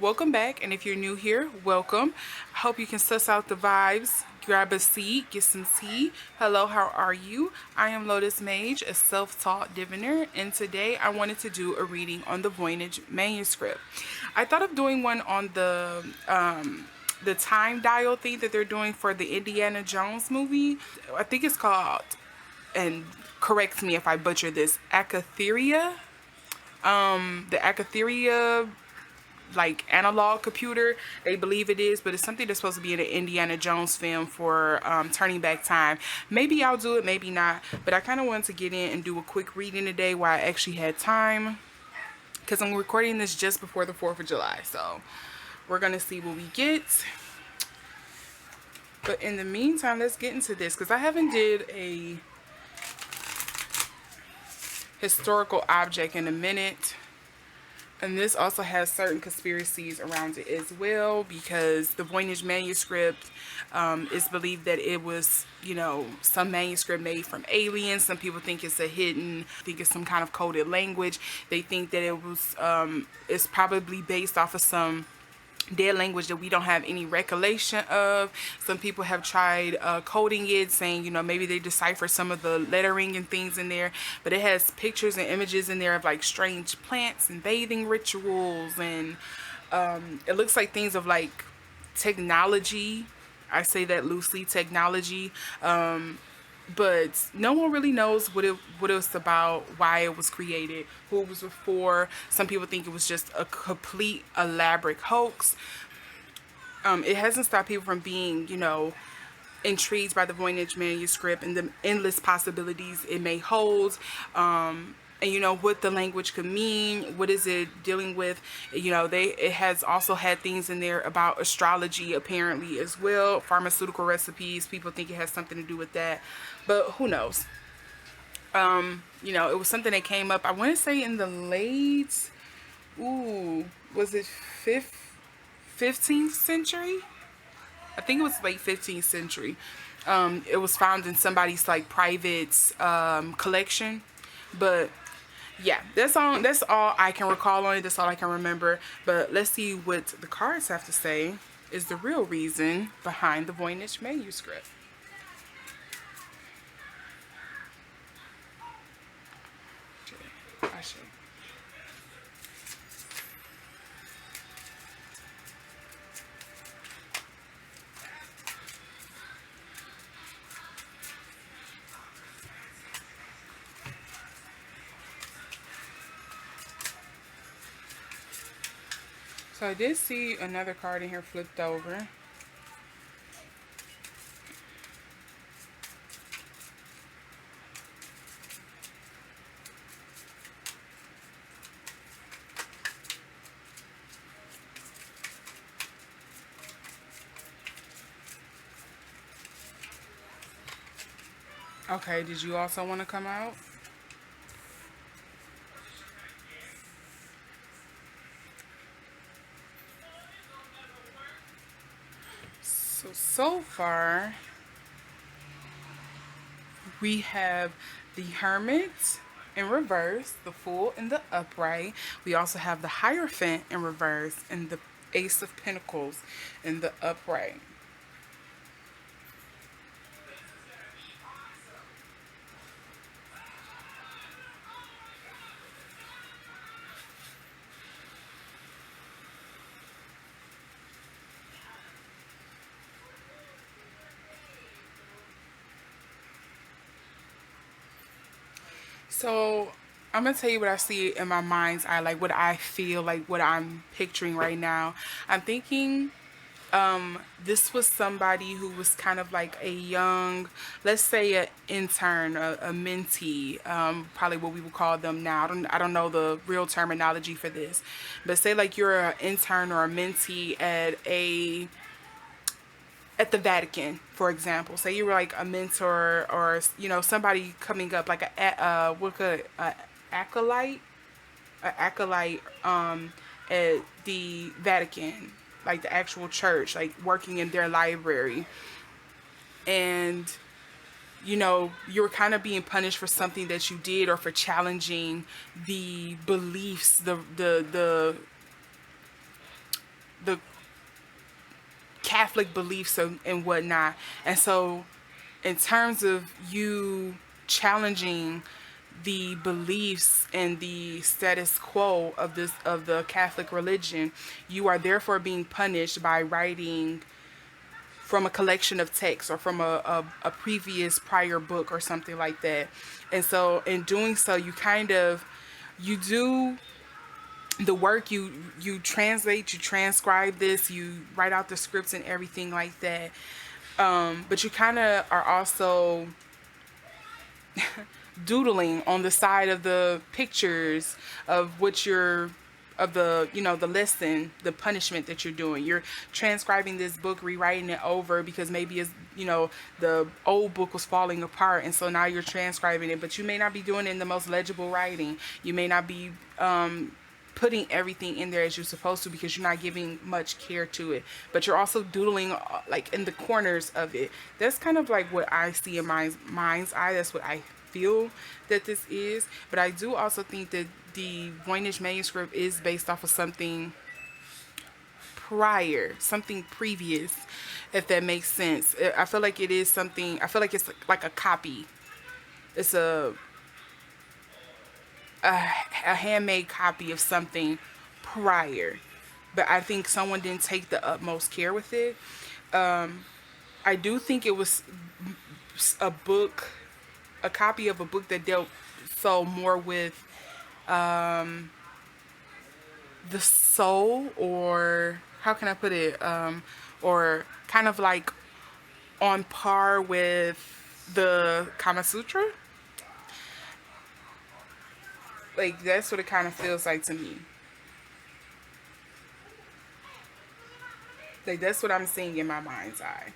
welcome back. And if you're new here, welcome. I hope you can suss out the vibes, grab a seat, get some tea. Hello, how are you? I am LotusMaje, a self-taught diviner, and today I wanted to do a reading on the Voynitch Manuscript. I thought of doing one on the time dial thing that they're doing for the Indiana Jones movie. I think it's called, and correct me if I butcher this, Acatheria. The Acatheria like analog computer, they believe it is, but it's something that's supposed to be in an Indiana Jones film for turning back time. Maybe I'll do it, maybe not, but I kind of wanted to get in and do a quick reading today while I actually had time, because I'm recording this just before the 4th of July, so we're gonna see what we get. But in the meantime, let's get into this, because I haven't did a historical object in a minute. And this also has certain conspiracies around it as well, because the Voynitch Manuscript is believed that it was, you know, some manuscript made from aliens. Some people think it's think it's some kind of coded language. They think that it was, it's probably based off of some dead language that we don't have any recollection of. Some people have tried coding it, saying, you know, maybe they decipher some of the lettering and things in there, but it has pictures and images in there of like strange plants and bathing rituals, and it looks like things of like technology. I say that loosely, technology, but no one really knows what it was about, why it was created, who it was for. Some people think it was just a complete elaborate hoax. It hasn't stopped people from being, you know, intrigued by the Voynitch Manuscript and the endless possibilities it may hold. And you know what the language could mean, what is it dealing with. You know, it has also had things in there about astrology apparently as well, pharmaceutical recipes. People think it has something to do with that, but who knows. You know, it was something that came up, I want to say in the late, was it 15th century? I think it was late 15th century. It was found in somebody's like private collection. But yeah, that's all I can recall on it. That's all I can remember. But let's see what the cards have to say is the real reason behind the Voynitch Manuscript. I should. So I did see another card in here flipped over. Okay, did you also want to come out? So far, we have the Hermit in reverse, the Fool in the upright. We also have the Hierophant in reverse and the Ace of Pentacles in the upright. So I'm gonna tell you what I see in my mind's eye, like what I feel, like what I'm picturing right now. I'm thinking this was somebody who was kind of like a young, let's say an intern, a mentee, probably what we would call them now. I don't know the real terminology for this, but say like you're an intern or a mentee at the Vatican, for example. Say you were like a mentor, or you know, somebody coming up like acolyte, at the Vatican, like the actual church, like working in their library, and you know, you're kind of being punished for something that you did, or for challenging the beliefs, the Catholic beliefs and whatnot. And so, in terms of you challenging the beliefs and the status quo of the Catholic religion, you are therefore being punished by writing from a collection of texts or from a previous prior book or something like that. And so in doing so, you do the work, you translate, you transcribe this, you write out the scripts and everything like that. But you kind of are also doodling on the side of the pictures of what you're of the the lesson, the punishment that you're doing. You're transcribing this book, rewriting it over because maybe it's the old book was falling apart, and so now you're transcribing it, but you may not be doing it in the most legible writing. You may not be putting everything in there as you're supposed to because you're not giving much care to it, but you're also doodling like in the corners of it. That's kind of like what I see in my mind's eye. That's what I feel that this is. But I do also think that the Voynitch manuscript is based off of something prior, something previous, if that makes sense. I feel like it is something, I feel like it's like a copy. It's a handmade copy of something prior, but I think someone didn't take the utmost care with it. I do think it was a book, a copy of a book that dealt so more with the soul, or how can I put it, or kind of like on par with the Kama Sutra. Like, that's what it kind of feels like to me. Like, that's what I'm seeing in my mind's eye.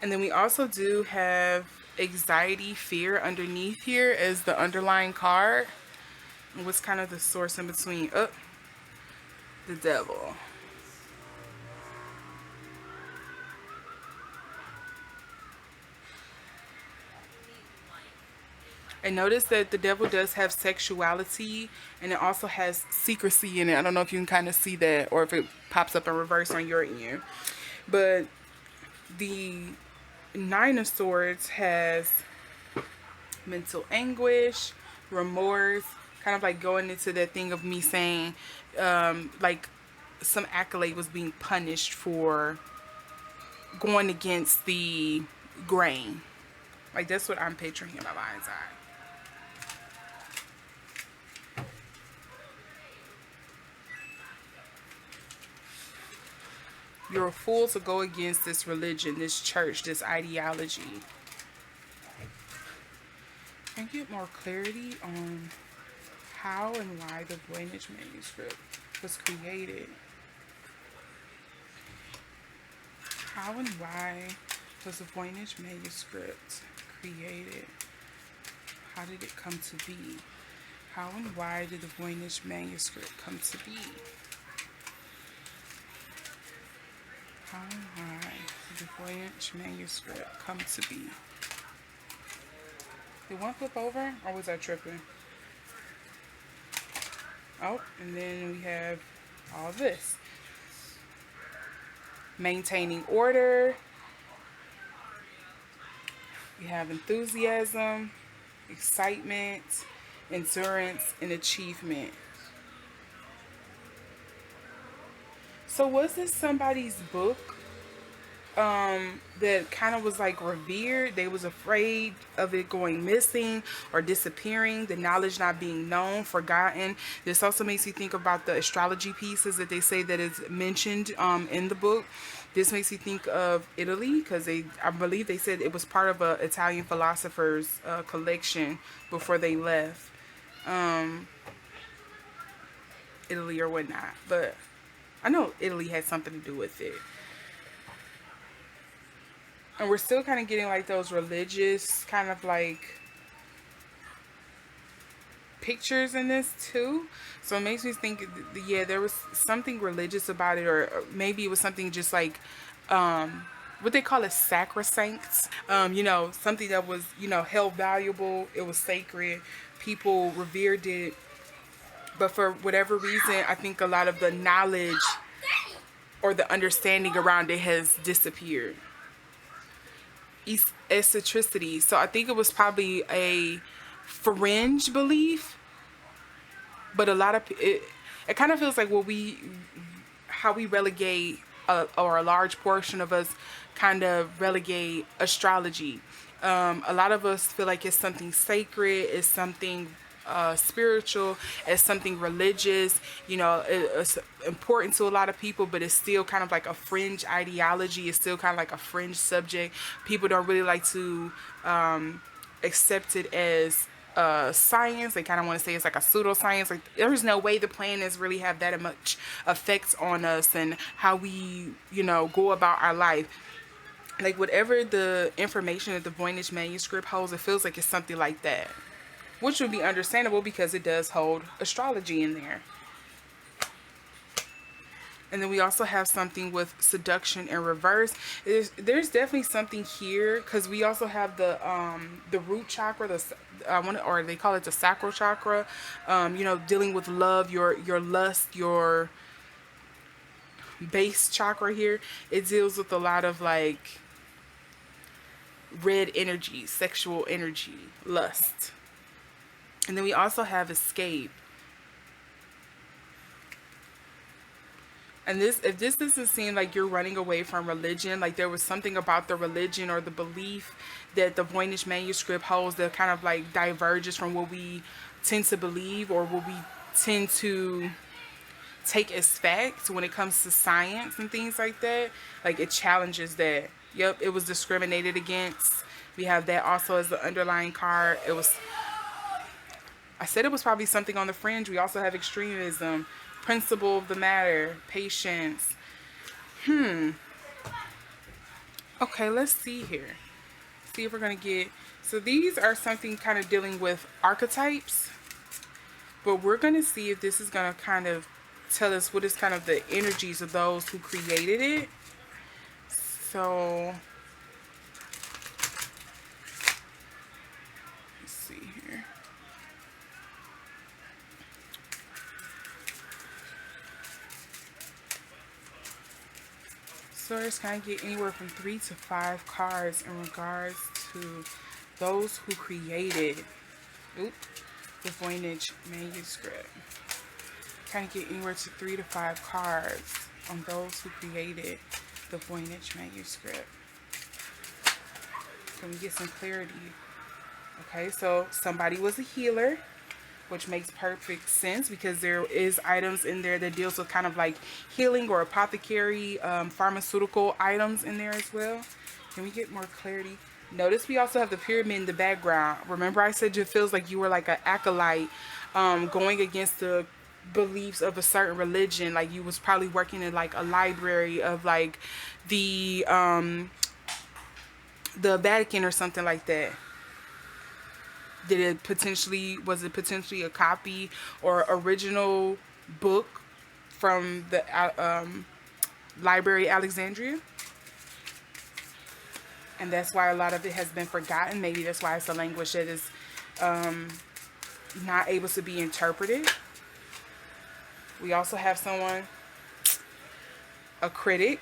And then we also do have anxiety, fear underneath here as the underlying card. And what's kind of the source in between? The devil. And notice that the devil does have sexuality, and it also has secrecy in it. I don't know if you can kind of see that, or if it pops up in reverse on your end. But the Nine of Swords has mental anguish, remorse, kind of like going into that thing of me saying, like some accolade was being punished for going against the grain. Like, that's what I'm picturing in my mind's eye. You're a fool to go against this religion, this church, this ideology. Can I get more clarity on how and why the Voynitch Manuscript was created? How and why was the Voynitch Manuscript created? How did it come to be? How and why did the Voynitch Manuscript come to be? How and why did the Voynitch Manuscript come to be? Did one flip over, or was I tripping? Oh, and then we have all this. Maintaining order. We have enthusiasm, excitement, endurance, and achievement. So was this somebody's book that kind of was like revered? They was afraid of it going missing or disappearing, the knowledge not being known, forgotten. This also makes you think about the astrology pieces that they say that is mentioned in the book. This makes you think of Italy, because I believe they said it was part of a Italian philosophers collection before they left Italy or whatnot. But I know Italy had something to do with it. And we're still kind of getting like those religious kind of like pictures in this too. So it makes me think, yeah, there was something religious about it, or maybe it was something just like what they call it, sacrosanct. Something that was, held valuable. It was sacred. People revered it. But for whatever reason, I think a lot of the knowledge or the understanding around it has disappeared. Eccentricity. So I think it was probably a fringe belief, but a lot of it kind of feels like how we relegate or a large portion of us kind of relegate astrology. A lot of us feel like it's something sacred, it's something spiritual, it's something religious. You know, it's important to a lot of people, but it's still kind of like a fringe ideology. It's still kind of like a fringe subject. People don't really like to accept it as science. They kind of want to say it's like a pseudoscience. Like there's no way the planets really have that much effects on us and how we, you know, go about our life. Like whatever the information that the Voynitch Manuscript holds, it feels like it's something like that, which would be understandable because it does hold astrology in there. And then we also have something with seduction in reverse. There's definitely something here because we also have the root chakra, or they call it the sacral chakra. You know, dealing with love, your lust, your base chakra here. It deals with a lot of like red energy, sexual energy, lust. And then we also have escape. And if this doesn't seem like you're running away from religion, like there was something about the religion or the belief that the Voynitch Manuscript holds that kind of like diverges from what we tend to believe or what we tend to take as facts when it comes to science and things like that, like it challenges that. Yep, it was discriminated against. We have that also as the underlying card. I said it was probably something on the fringe. We also have extremism, principle of the matter, patience. Okay, let's see here. See if we're going to get... So these are something kind of dealing with archetypes. But we're going to see if this is going to kind of tell us what is kind of the energies of those who created it. So... let's see here. So it's kind of get anywhere from 3 to 5 cards in regards to those who created the Voynitch Manuscript. Kind of get anywhere to 3 to 5 cards on those who created the Voynitch Manuscript. Can we get some clarity? Okay, so somebody was a healer, which makes perfect sense because there is items in there that deals with kind of like healing or apothecary, pharmaceutical items in there as well. Can we get more clarity? Notice we also have the pyramid in the background. Remember I said it feels like you were like an acolyte going against the beliefs of a certain religion. Like you was probably working in like a library of like the Vatican or something like that. Was it potentially a copy or original book from the Library Alexandria? And that's why a lot of it has been forgotten. Maybe that's why it's a language that is not able to be interpreted. We also have someone, a critic.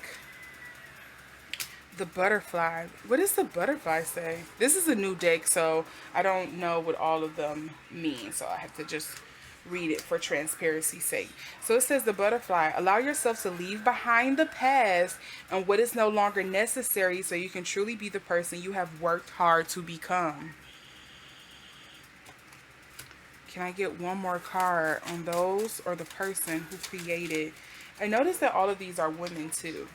The butterfly. What does the butterfly say? This is a new deck, so I don't know what all of them mean. So I have to just read it for transparency's sake. So it says the butterfly. Allow yourself to leave behind the past and what is no longer necessary so you can truly be the person you have worked hard to become. Can I get one more card on those or the person who created? I notice that all of these are women too.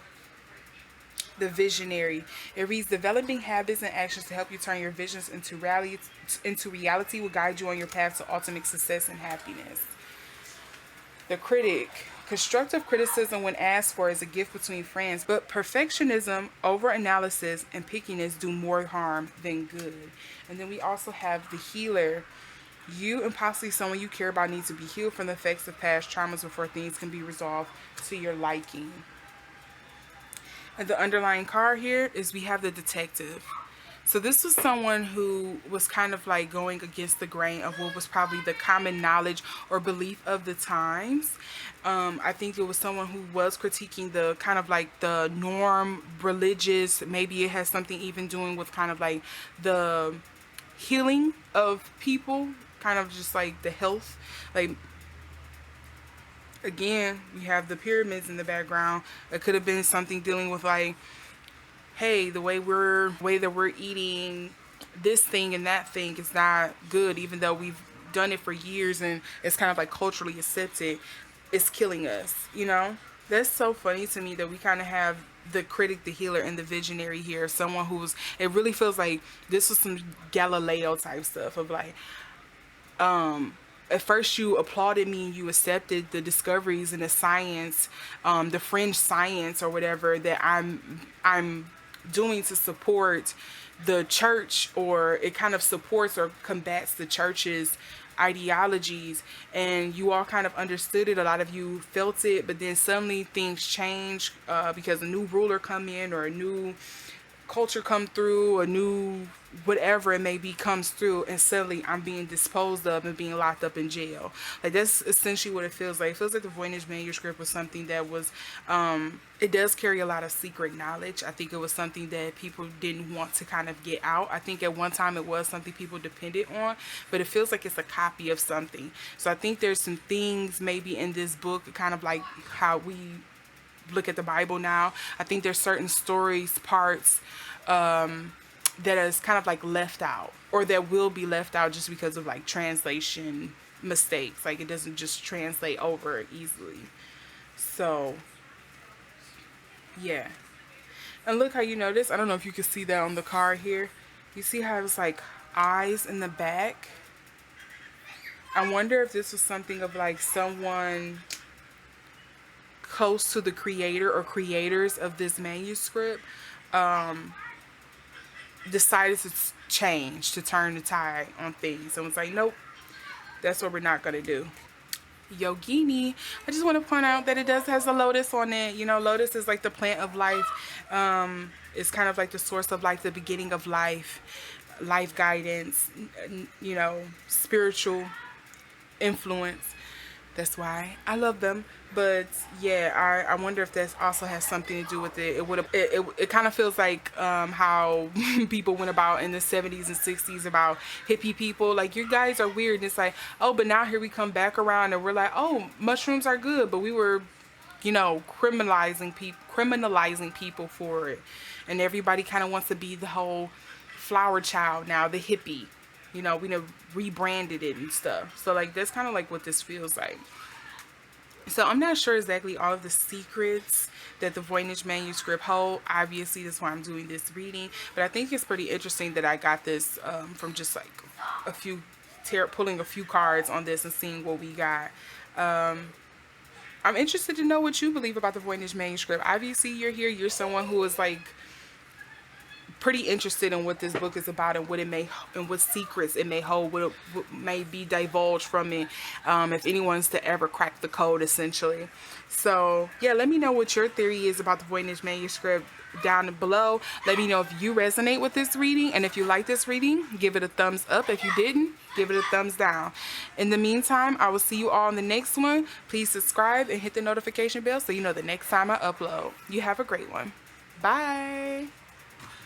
The visionary. It reads, developing habits and actions to help you turn your visions into reality will guide you on your path to ultimate success and happiness. The critic. Constructive criticism when asked for is a gift between friends, but perfectionism, over-analysis, and pickiness do more harm than good. And then we also have the healer. You and possibly someone you care about needs to be healed from the effects of past traumas before things can be resolved to your liking. And the underlying card here is we have the detective. So this was someone who was kind of like going against the grain of what was probably the common knowledge or belief of the times. I think it was someone who was critiquing the kind of like the norm, religious. Maybe it has something even doing with kind of like the healing of people, kind of just like the health. Like, again, we have the pyramids in the background. It could have been something dealing with like, hey, the way that we're eating this thing and that thing is not good, even though we've done it for years and it's kind of like culturally accepted. It's killing us, you know? That's so funny to me that we kind of have the critic, the healer, and the visionary here. Someone who's, it really feels like this was some Galileo type stuff of like, at first you applauded me and you accepted the discoveries and the science, the fringe science or whatever that I'm doing to support the church, or it kind of supports or combats the church's ideologies, and you all kind of understood it. A lot of you felt it, but then suddenly things change because a new ruler come in, or a new culture come through, a new whatever it may be comes through, and suddenly I'm being disposed of and being locked up in jail. Like, that's essentially what it feels like. It feels like the Voynitch Manuscript was something that was it does carry a lot of secret knowledge. I think it was something that people didn't want to kind of get out. I think at one time it was something people depended on, but it feels like it's a copy of something. So I think there's some things maybe in this book, kind of like how we look at the Bible now. I think there's certain stories, parts that is kind of like left out, or that will be left out just because of like translation mistakes. Like, it doesn't just translate over easily. So yeah. And look how, you notice, I don't know if you can see that on the card here. You see how it's like eyes in the back? I wonder if this was something of like someone close to the creator or creators of this manuscript decided to change, to turn the tide on things. So it's like, nope, that's what we're not going to do. Yogini, I just want to point out that it does has a lotus on it. You know, lotus is like the plant of life. It's kind of like the source of life, the beginning of life, life guidance, you know, spiritual influence. That's why I love them. But yeah, I wonder if that also has something to do with it. It would have. It kind of feels like how people went about in the 70s and 60s about hippie people. Like, you guys are weird. And it's like, oh, but now here we come back around and we're like, oh, mushrooms are good, but we were, you know, criminalizing people for it, and everybody kind of wants to be the whole flower child now, the hippie. You know, we have rebranded it and stuff. So like, that's kind of like what this feels like. So I'm not sure exactly all of the secrets that the Voynitch Manuscript hold. Obviously, that's why I'm doing this reading. But I think it's pretty interesting that I got this from just like a few, pulling a few cards on this and seeing what we got. I'm interested to know what you believe about the Voynitch Manuscript. Obviously, you're here. You're someone who is like pretty interested in what this book is about, and what it may, and what secrets it may hold, what may be divulged from it, if anyone's to ever crack the code, essentially. So yeah, let me know what your theory is about the Voynitch Manuscript down below. Let me know if you resonate with this reading, and if you like this reading, give it a thumbs up. If you didn't, give it a thumbs down. In the meantime, I will see you all in the next one. Please subscribe and hit the notification bell so you know the next time I upload. You have a great one. Bye.